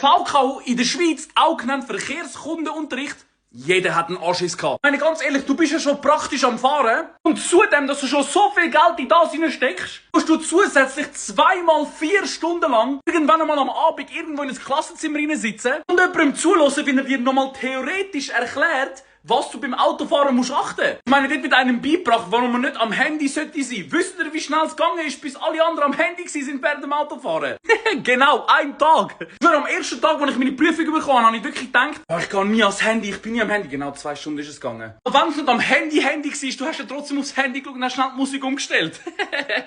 VKU in der Schweiz, auch genannt Verkehrskundenunterricht. Jeder hat einen Anschiss gehabt. Ich meine, ganz ehrlich, du bist ja schon praktisch am Fahren. Und zudem, dass du schon so viel Geld in das hineinsteckst, musst du zusätzlich 2x4 Stunden lang irgendwann einmal am Abend irgendwo in ein Klassenzimmer sitzen und jemandem zulassen, wie er dir nochmal theoretisch erklärt, was du beim Autofahren musst achten. Ich meine, dort wird einem beigebracht, warum man nicht am Handy sollte sein. Wisst ihr, wie schnell es gegangen ist, bis alle anderen am Handy sind während dem Autofahren? Genau, ein Tag. Nur am ersten Tag, als ich meine Prüfung bekommen habe, habe ich wirklich gedacht, oh, ich gehe nie ans Handy, ich bin nie am Handy. Genau 2 Stunden ist es gegangen. Und wenn es nicht am Handy warst, du hast ja trotzdem aufs Handy geschaut und hast schnell die Musik umgestellt.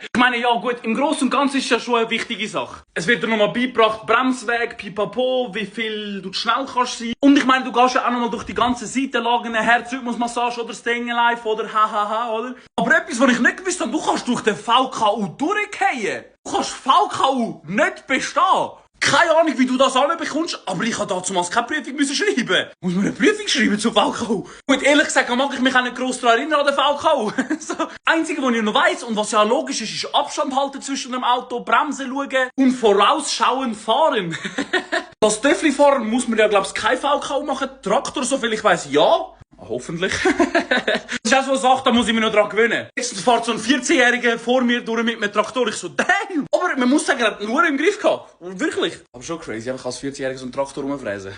Ich meine, ja gut, im Großen und Ganzen ist es ja schon eine wichtige Sache. Es wird dir nochmal beigebracht, Bremsweg, Pipapo, wie viel du schnell kannst sein. Und ich meine, du gehst ja auch nochmal durch die ganze Seitenlage, eine Herzrhythmusmassage oder Staying Alive oder hahaha, oder? Aber etwas, was ich nicht gewusst habe, du kannst durch den VKU durchgehen. Du kannst VKU nicht bestehen. Keine Ahnung, wie du das anbekommst, aber ich habe damals keine Prüfung müssen schreiben. Muss man eine Prüfung schreiben zum VKU? Gut, ehrlich gesagt, mag ich mich auch nicht gross daran erinnern an den VKU. So. Einzige, was ich noch weiss, und was ja logisch ist, ist Abstand halten zwischen dem Auto, Bremsen schauen und vorausschauend fahren. Als Töffli-Fahrer muss man ja, glaube ich, kein VKU machen. Traktor, soviel ich weiss, ja. Hoffentlich. Das ist auch so eine Sache, da muss ich mich noch dran gewöhnen. Jetzt fährt so ein 14-Jähriger vor mir durch mit einem Traktor. Ich so, damn! Aber man muss sagen, er hat nur im Griff gehabt. Wirklich. Aber schon crazy, einfach als 14-Jähriger so einen Traktor rumfräsen.